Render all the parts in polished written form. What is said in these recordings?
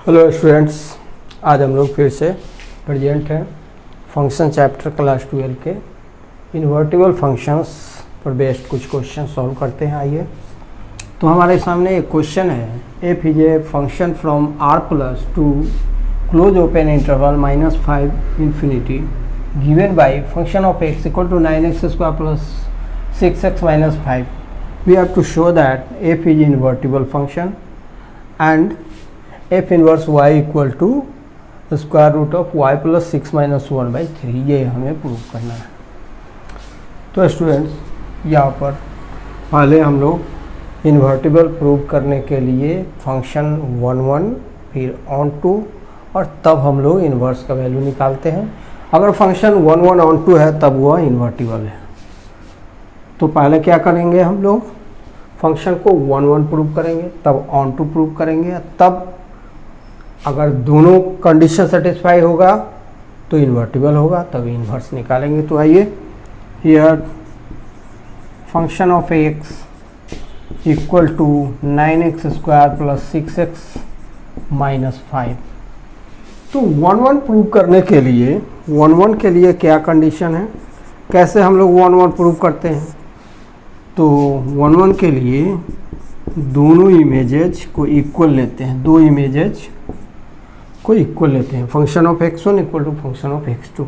Hello students, आज हम लोग फिर से प्रेजेंट हैं फंक्शन चैप्टर क्लास 12 के इन्वर्टिबल फंक्शंस पर बेस्ड कुछ क्वेश्चन सॉल्व करते हैं। आइए, तो हमारे सामने एक क्वेश्चन है, F is a function from R plus to close open interval -5 infinity given by function of X equal to 9x² plus 6x - 5. We have to show that f is invertible function and f inverse y equal to square root of y plus 6 minus 1 by 3. ये हमें prove करना है। तो students, यहाँ पर पहले हम लोग इन्वर्टिबल प्रूव करने के लिए फंक्शन 1 फिर ऑन टू और तब हम लोग इन्वर्स का वैल्यू निकालते हैं। अगर फंक्शन 1 ऑन टू है तब वह इन्वर्टिबल है। तो पहले क्या करेंगे, हम लोग फंक्शन को 1 प्रूव करेंगे, तब ऑन टू प्रूव करेंगे, तब अगर दोनों कंडीशन सेटिस्फाई होगा तो इन्वर्टिबल होगा, तब इन्वर्स निकालेंगे। तो आइए, here function of X equal to 9x² plus 6x - 5। तो 1 प्रूव करने के लिए 1 के लिए क्या कंडीशन है, कैसे हम लोग 1 प्रूव करते हैं। तो 1 के लिए दोनों इमेजेज को इक्वल लेते हैं, दो इमेजेज को इक्वल लेते हैं। Function of x1 equal to function of x2,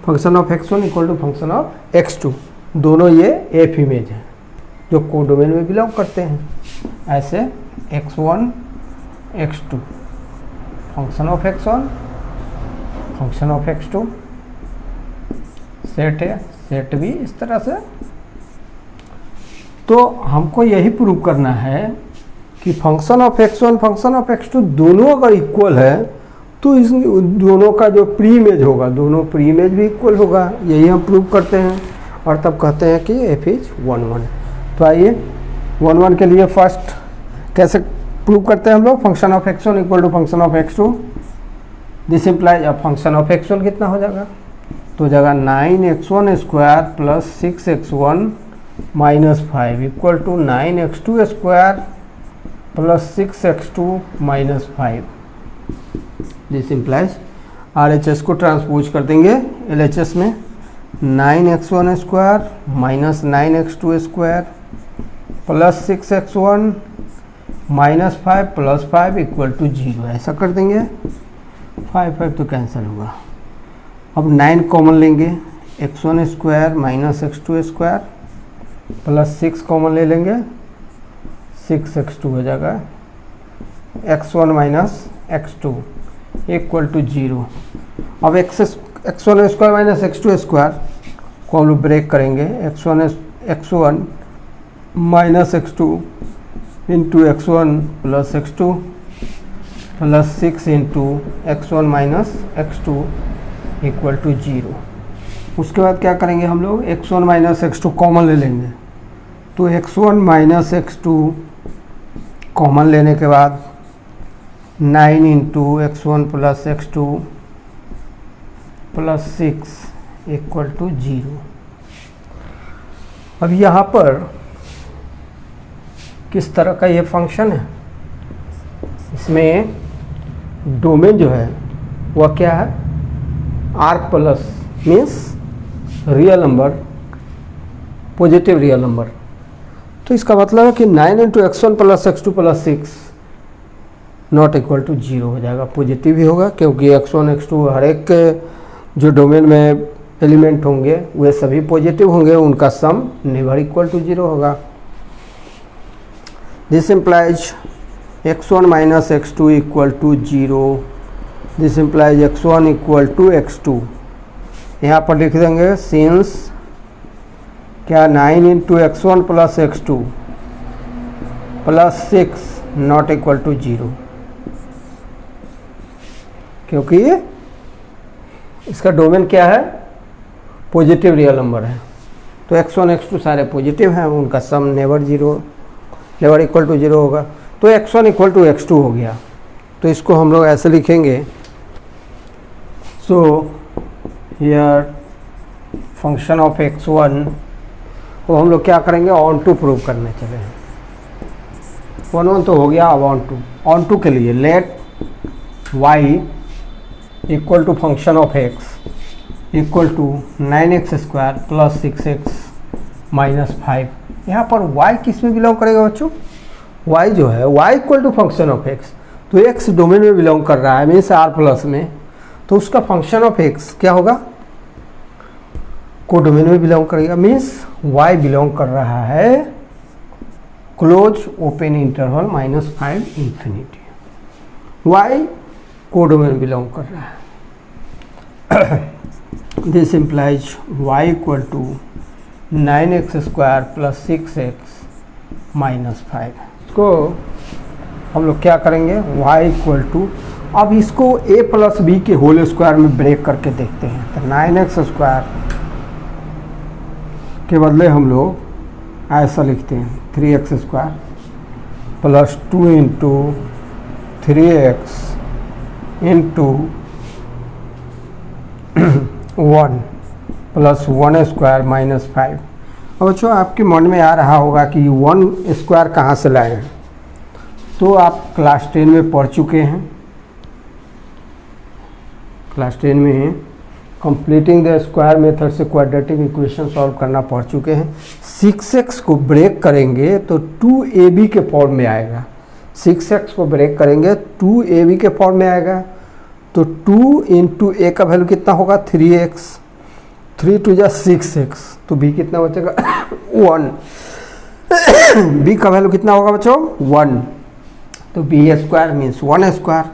function of x1 equal to function of x2, दोनों ये एफ इमेज हैं जो कोडोमेन में बिलोंग करते हैं। ऐसे x1 x2 function of x1 function of x2 set है, सेट भी इस तरह से। तो हमको यही प्रूव करना है कि function of x1 function of x2 दोनों अगर इक्वल है तो इस दोनों का जो प्री इमेज होगा, दोनों प्री इमेज भी इक्वल होगा। यही हम प्रूव करते हैं और तब कहते हैं कि f इज 1. तो आइए, 1 के लिए फर्स्ट कैसे प्रूव करते हैं हम लोग, function of x1 equal to function of x2। This implies अब फंक्शन ऑफ x1 कितना हो जाएगा, तो हो जाएगा 9x1² plus 6x1 - 5 equal to 9x2² plus 6x2 - 5। This implies RHS को ट्रांसपोज कर देंगे LHS में, 9x1² minus 9x2² plus 6x1 - 5 plus 5 equal to 0। ऐसा कर देंगे, 5 तो कैंसिल होगा। अब 9 कॉमन लेंगे, x1² minus x2² plus 6 common ले लेंगे, 6x2 हो जाएगा, x1 minus x2 equal to 0। अब x1² माइनस x2² को हम लोग ब्रेक करेंगे, x1 minus x2 into x1 plus x2 plus 6 into x1 minus x2 equal to 0। उसके बाद क्या करेंगे, हम लोग x1 माइनस x2 कॉमन ले लेंगे। तो x1 माइनस x2 कॉमन लेने के बाद 9 into x1 plus x2 plus 6 equal to 0। अब यहाँ पर किस तरह का ये फंक्शन है, इसमें डोमेन जो है वह क्या है, R plus means real number, positive real number. तो इसका मतलब है कि 9 into x1 plus x2 plus 6 not equal to 0 हो जाएगा, पॉजिटिव ही होगा, क्योंकि x1 x2 हर एक जो डोमेन में एलिमेंट होंगे वे सभी पॉजिटिव होंगे, उनका सम नेवर इक्वल टू 0 होगा। This implies x1 minus x2 equal to 0। This implies x1 equal to x2। यहाँ पर लिख देंगे सिंस क्या 9 into x1 plus x2 plus 6 not equal to 0, क्योंकि इसका डोमेन क्या है, पॉजिटिव रियल नंबर है। तो x1 x2 सारे पॉजिटिव हैं, उनका सम नेवर इक्वल टू 0 होगा। तो x1 इक्वल टू x2 हो गया। तो इसको हम लोग ऐसे लिखेंगे, so here function of x1 को हम लोग क्या करेंगे, ऑन टू प्रूव करने चले हैं। 1 तो हो गया। अब ऑन टू के लिए let y equal to function of x equal to 9x square plus 6x minus 5। यहाँ पर y किस में बिलोंग करेगा बच्चों? y जो है y equal to function of x, तो x डोमेन में बिलोंग कर रहा है मीन्स r प्लस में, तो उसका फंक्शन ऑफ x क्या होगा? को डोमेन में बिलोंग करेगा मीन्स y बिलोंग कर रहा है close open interval -5 infinity. y को डोमेन बिलोंग कर रहा है। This implies y equal to 9x square plus 6x minus 5। इसको हम लोग क्या करेंगे? y इक्वल टू, अब इसको a प्लस बी के होल स्क्वायर में ब्रेक करके देखते हैं। तो 9x स्क्वायर के बदले हम लोग ऐसा लिखते हैं 3x square plus 2 into 3x into 1 plus 1 square minus 5। अब बच्चों आपके मन में आ रहा होगा कि 1 स्क्वायर कहाँ से लाए हैं, तो आप क्लास 10 में पढ़ चुके हैं। क्लास 10 में कंप्लीटिंग द स्क्वायर मेथड से क्वाड्रेटिक इक्वेशन सॉल्व करना पढ़ चुके हैं। 6x को ब्रेक करेंगे तो 2ab के फॉर्म में आएगा। 6x को ब्रेक करेंगे 2ab के फॉर्म में आएगा, तो 2 इंटू a का वैल्यू कितना होगा? 3x, 3 टू जा 6x, तो b कितना बचेगा? 1। b का वैल्यू कितना होगा बच्चों? 1, तो b square means 1 square,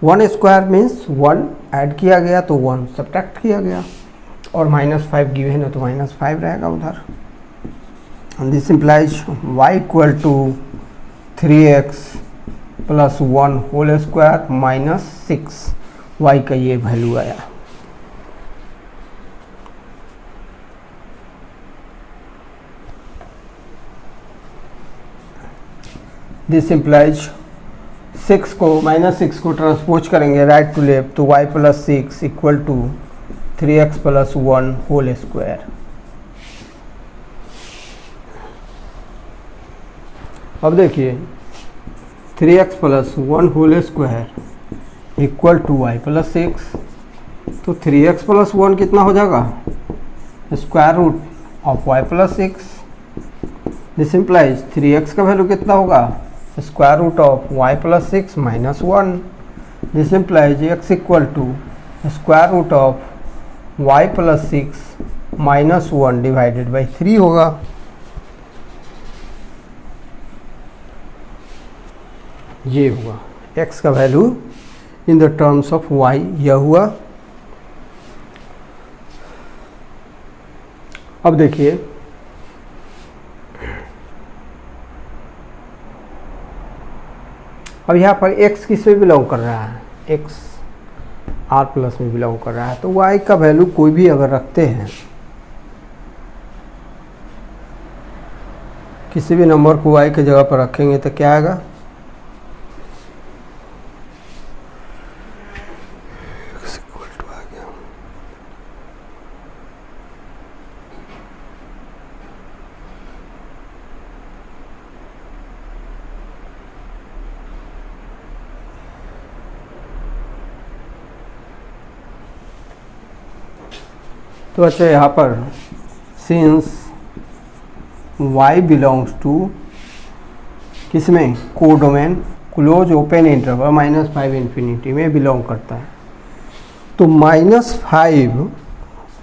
1 square means 1 add किया गया तो 1 सब्ट्रैक्ट किया गया, और -5 गिवन है तो -5 रहेगा उधर। This implies y equal to 3x plus 1 whole square minus 6, y का ये वैल्यू आया। दिस इम्प्लाइज 6 को -6 को ट्रांसपोज करेंगे राइट टू लेफ्ट, तो y plus 6 equal to 3x plus 1 whole square. अब देखिए 3x plus 1 whole square equal to y plus 6, तो 3x प्लस 1 कितना हो जाएगा? Square root of y plus 6। This implies 3x का वैल्यू कितना होगा? Square root of y plus 6 minus 1। This implies x equal to square root of y plus 6 minus 1 divided by 3 होगा। ये हुआ x का value in the terms of y, यह हुआ। अब देखिए अब यहाँ पर x किस में बिलोंग कर रहा है? x r प्लस में बिलोंग कर रहा है, तो y का वैल्यू कोई भी अगर रखते हैं, किसी भी नंबर को y के जगह पर रखेंगे तो क्या आएगा? तो अच्छा यहाँ पर सिंस y बिलोंग्स टू किस में? Codomain close open interval -5 infinity में बिलोंग करता है, तो -5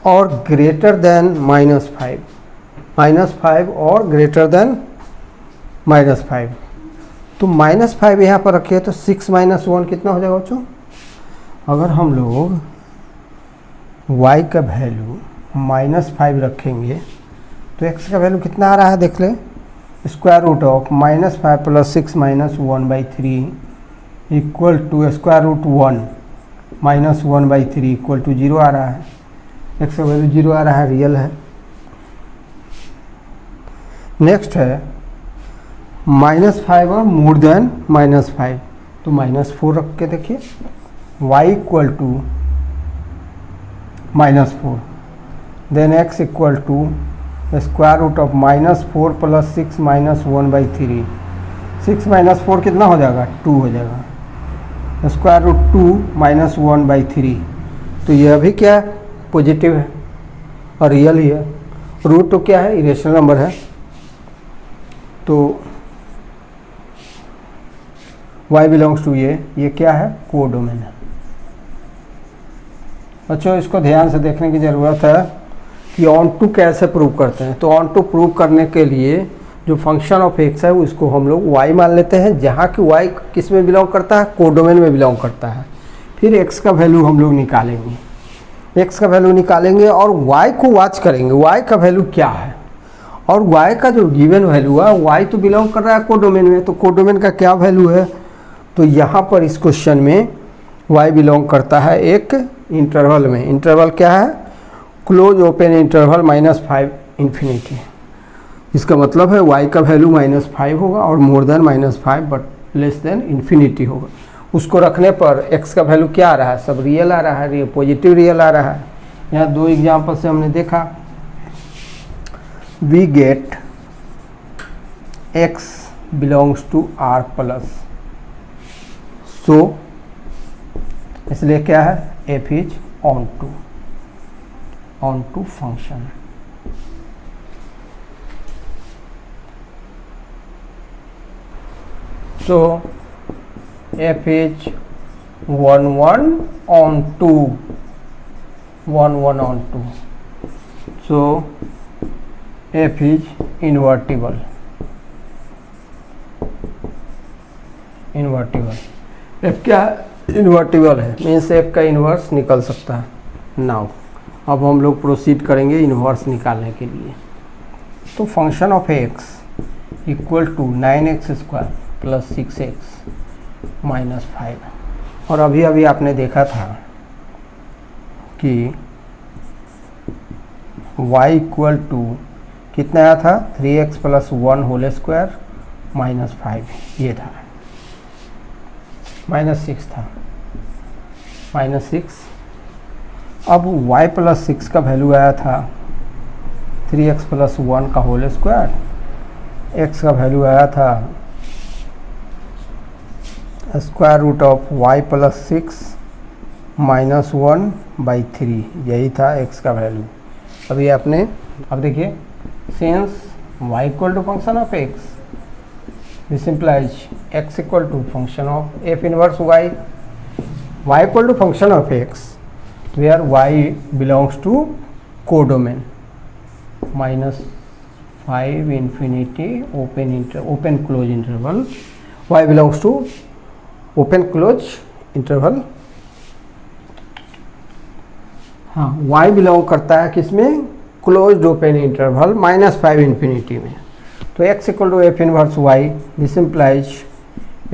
और ग्रेटर देन -5, -5 और ग्रेटर देन -5, तो -5 यहाँ पर रखिए तो 6 माइनस 1 कितना हो जाएगा बच्चों? अगर हम लोग y का वैल्यू -5 रखेंगे तो x का वैल्यू कितना आ रहा है देख ले? Square root of -5 plus 6 minus 1/3 equal to square root 1 minus 1/3 equal to 0 आ रहा है। x का वैल्यू 0 आ रहा है, रियल है। नेक्स्ट है -5 और मोर देन -5, तो -4 रख के देखिए y equal to -4, then x equal to square root of -4 plus 6 minus 1/3, 6 minus 4 कितना हो जाएगा, 2 हो जाएगा। स्क्वायर रूट 2 माइनस 1/3, तो यह भी क्या है, पॉजिटिव है और रियल ही है। रूट तो क्या है, इरेशनल नंबर है, तो y बिलोंग्स टू ये क्या है, कोडोमेन है। बच्चों इसको ध्यान से देखने की ज़रूरत है कि ऑन टू कैसे प्रूव करते हैं। तो ऑन टू प्रूव करने के लिए जो फंक्शन ऑफ x है उसको हम लोग y मान लेते हैं, जहाँ कि y किस में बिलोंग करता है, कोडोमेन में बिलोंग करता है। फिर x का वैल्यू हम लोग निकालेंगे, x का वैल्यू निकालेंगे और y को वॉच करेंगे, y का वैल्यू क्या है। और y का जो गिवन वैल्यू है, y तो बिलोंग कर रहा है कोडोमेन में, तो कोडोमेन का क्या वैल्यू है, तो यहाँ पर इस क्वेश्चन में y बिलोंग करता है एक इंटरवल में। इंटरवल क्या है, क्लोज ओपन इंटरवल -5 इन्फिनिटी। इसका मतलब है y का वैल्यू -5 होगा और more than -5 but less than infinity होगा। उसको रखने पर x का वैल्यू क्या आ रहा है, सब रियल आ रहा है, पॉजिटिव रियल आ रहा है। यहाँ 2 एग्जाम्पल से हमने देखा, we get x belongs to r plus, so इसलिए क्या है, f is onto function. So f is 1 1 on 2, 1 1 on 2. So f is invertible. f क्या है, इन्वर्टिबल है, मीन्स f का इन्वर्स निकल सकता है। नाउ अब हम लोग प्रोसीड करेंगे इन्वर्स निकालने के लिए। तो function of x equal to 9x² plus 6x minus 5। और अभी आपने देखा था कि y इक्वल टू कितना आया था, 3x plus 1 whole square minus 5, ये था, -6 था, -6। अब y प्लस 6 का वैल्यू आया था 3x प्लस 1 का होल स्क्वायर, x का वैल्यू आया था square root of y plus 6 minus 1/3, यही था x का वैल्यू। अभी आपने अब देखिए, since y equal to function of x, this implies x equal to function of f inverse y, y equal to function of x where y belongs to codomain, -5 infinity open close interval, y belongs to open close interval। हाँ, y belong करता है किसमें, closed open interval -5 infinity में। तो x equal to F inverse y, this implies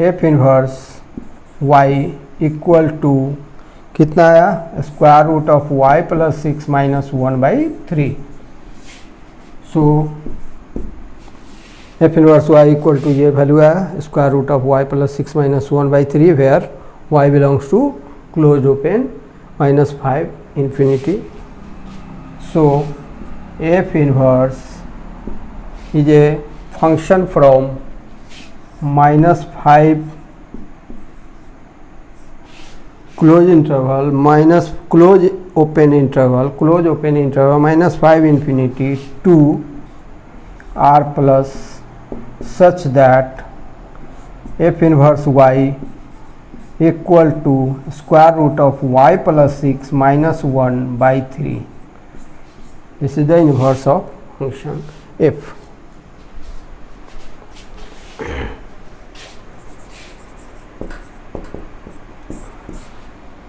F inverse y equal to कितना आया, square root of y plus 6 minus 1/3। So F inverse y equal to ये value आया, square root of y plus 6 minus 1/3 where y belongs to close open -5 infinity। So f inverse is a function from -5 close interval minus close open interval -5 infinity to r plus such that f inverse y equal to square root of y plus 6 minus 1/3। This is the inverse of function f।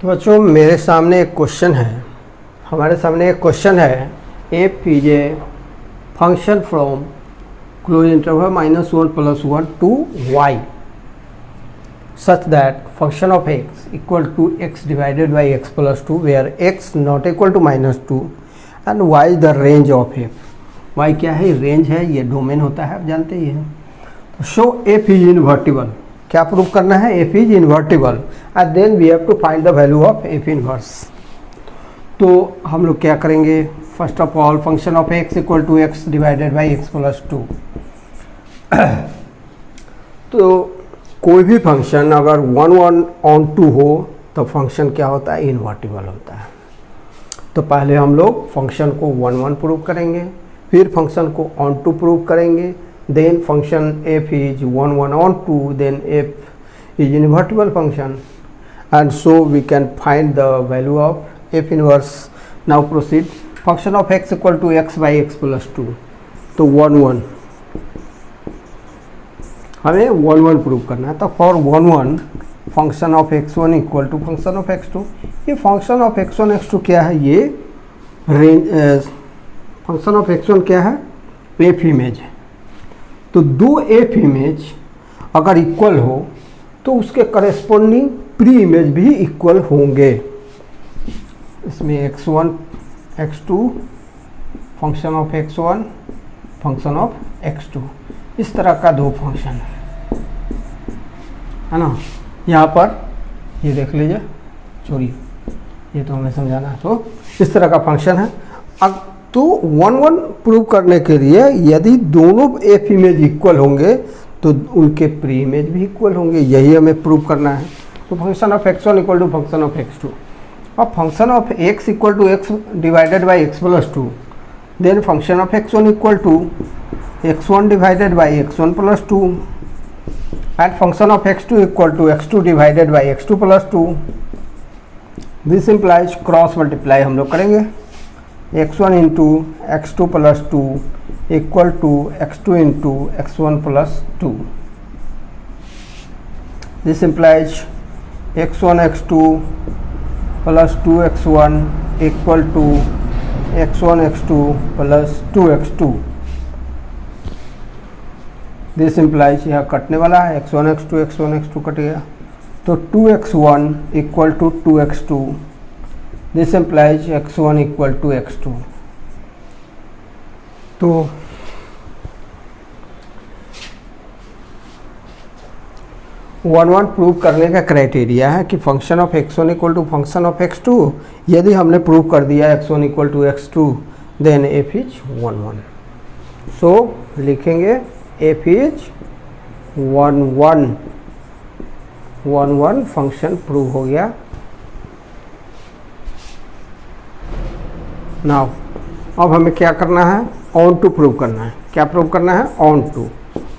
तो बच्चों मेरे सामने एक question है, हमारे सामने एक question है, f is a function from closed interval -1 plus 1 to y such that function of x equal to x divided by x plus 2 where x not equal to -2 and y is the range of f। y क्या है, range है, ये domain होता है, आप जानते ही हैं। तो शो f is invertible, क्या प्रूव करना है, f is invertible and then we have to find the value of f inverse। तो हम लोग क्या करेंगे, first of all function of x equal to x divided by x plus 2। तो कोई भी फंक्शन अगर 1 1 ऑन 2 हो तो फंक्शन क्या होता है, इन्वर्टिबल होता है। तो पहले हम लोग फंक्शन को 1 1 प्रूव करेंगे, फिर फंक्शन को ऑन 2 प्रूव करेंगे, then function f is 1 1 on 2, then f is invertible function, and so we can find the value of f inverse. Now proceed. Function of x equal to x by x plus 2. तो 1 1 हमें 1 1 prove करना है। तो for 1 1 function of x1 equal to function of x2। ये function of x1 x2 क्या है, ये range function of x1 क्या है, f इमेज है। तो दो f इमेज अगर इक्वल हो तो उसके करेस्पॉन्डिंग प्री इमेज भी इक्वल होंगे। इसमें x1 x2 function of x1 function of x2, इस तरह का दो फंक्शन है ना। यहाँ पर ये देख लीजिए, सॉरी ये तो हमें समझाना है। तो इस तरह का फंक्शन है। अब तो 1 1 प्रूव करने के लिए यदि दोनों f इमेज इक्वल होंगे तो उनके प्री इमेज भी इक्वल होंगे, यही हमें प्रूव करना है। तो function of x1 equal to function of x2। अब function of x equal to x divided by x plus 2, then function of x1 equal to x1 divided by x1 plus 2 and function of x2 equal to x2 divided by x2 plus 2। This implies cross multiply हम लोग करेंगे, x1 into x2 plus 2 equal to x2 into x1 plus 2। This implies x1 x2 plus 2x1 equal to x1 x2 plus 2x2। This implies यह कटने वाला है, x1 x2 cut गया, तो 2x1 equal to 2x2। This implies x1 equal to x2। तो one one prove करने का criteria है कि function of x1 equal to function of x2। यदि हमने प्रूव कर दिया x1 equal to x2 then f is 1 1। So लिखेंगे f इज 1 1 फंक्शन प्रूव हो गया। नाउ अब हमें क्या करना है, ऑन टू प्रूव करना है। क्या प्रूव करना है, ऑन टू।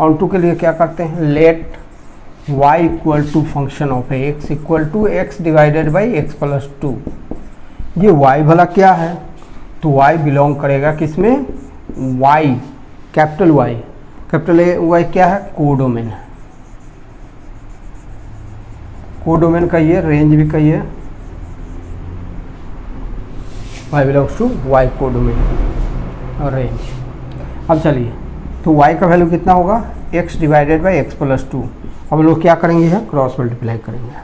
ऑन टू के लिए क्या करते हैं, let y equal to function of x equal to x divided by x plus 2। ये y भला क्या है, तो y बिलोंग करेगा किसमें, y capital Y, capital Y क्या है, कोडोमेन है। कोडोमेन का ये रेंज भी कहिए, y belongs to y codomain और रेंज। अब चलिए, तो y का वैल्यू कितना होगा, x divided by x plus 2। अब लोग क्या करेंगे, है क्रॉस मल्टीप्लाई करेंगे।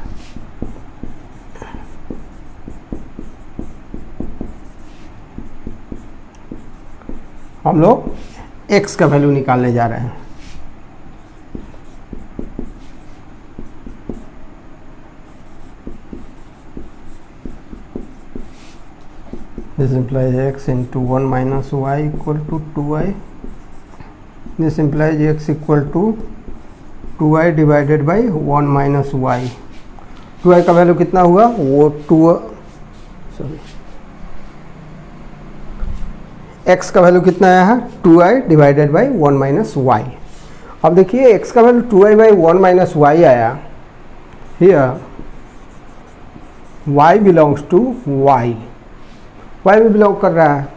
हम लोग x का वैल्यू निकालने जा रहे हैं। This implies x into 1 minus y equal to 2y. This implies x equal to 2y divided by 1 minus y। 2y का वैल्यू कितना हुआ, वो x का वैल्यू कितना आया है, 2y divided by 1 minus y। अब देखिए x का value 2y by 1 minus y आया, here y belongs to y भी बिलोंग कर रहा है।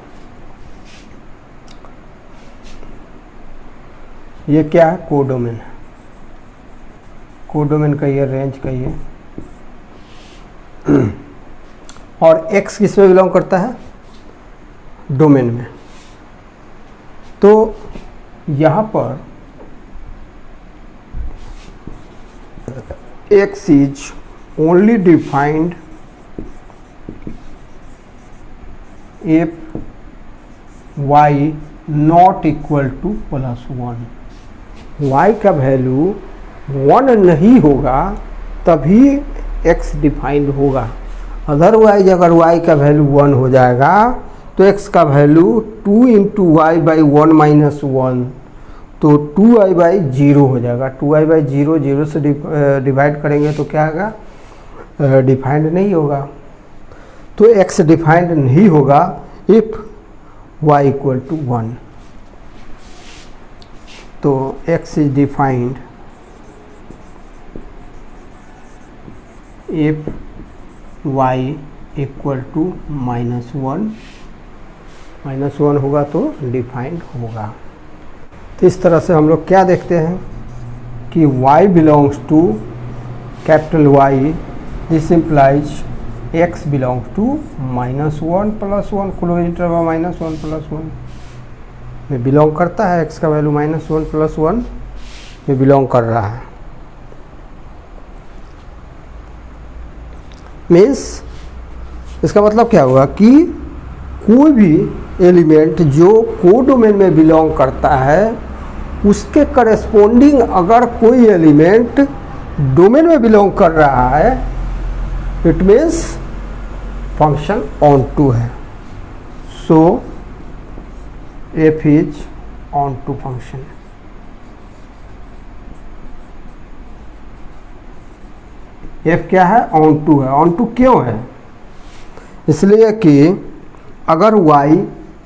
ये क्या है, कोडोमेन। कोडोमेन का ये रेंज का ये और x किस में बिलोंग करता है, डोमेन में। तो यहाँ पर x is only defined if y not equal to plus 1। y का वैल्यू 1 नहीं होगा तभी x डिफाइंड होगा। अदरवाइज अगर y का वैल्यू 1 हो जाएगा तो x का value 2 into Y by 1 minus 1, तो 2i बाई 0 हो जाएगा। 2i बाई 0 0 से डिवाइड करेंगे तो क्या होगा, डिफाइंड नहीं होगा। तो x डिफाइंड नहीं होगा इफ y इक्वल टू 1। तो x is defined if y equal to -1, -1 होगा तो डिफाइंड होगा। तो इस तरह से हम लोग क्या देखते हैं कि y belongs to capital Y, this implies x belongs to -1 + 1 close interval -1 + 1 में बिलोंग करता है। x का वैल्यू -1 + 1 में बिलोंग कर रहा है। मीन्स इसका मतलब क्या हुआ कि कोई भी एलिमेंट जो कोडोमेन में बिलोंग करता है उसके करेस्पोंडिंग अगर कोई एलिमेंट डोमेन में बिलोंग कर रहा है, it means function onto है। So F is onto function. F क्या है, ऑन टू है। ऑन टू क्यों है, इसलिए कि अगर y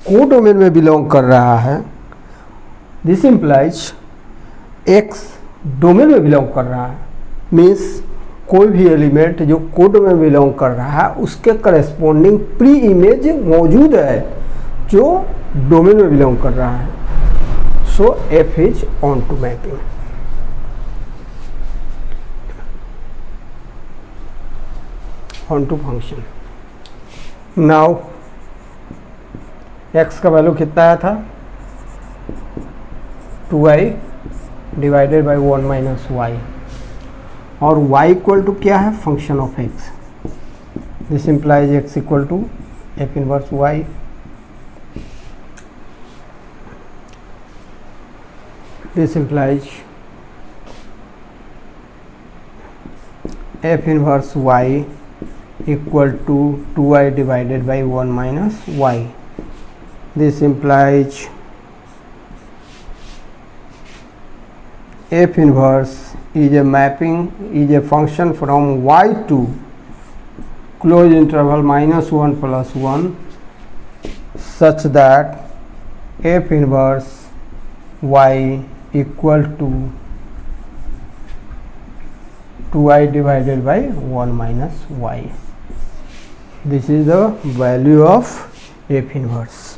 कोडोमेन में बिलोंग कर रहा है, दिस इम्प्लाइज x डोमेन में बिलोंग कर रहा है। मीन्स कोई भी एलिमेंट जो कोडोमेन में बिलोंग कर रहा है उसके करेस्पोंडिंग प्री इमेज मौजूद है जो डोमेन में बिलोंग कर रहा है। सो f is onto mapping. Onto function. Now x का वैल्यू कितना आया था, 2i divided by 1 minus y, और y इक्वल टू क्या है, function of x। This implies x equal to f inverse y। This implies f inverse y equal to 2i divided by 1 minus y. This implies f inverse is a mapping, is a function from y to closed interval -1 plus 1 such that f inverse y equal to 2i divided by 1 minus y. This is the value of f inverse.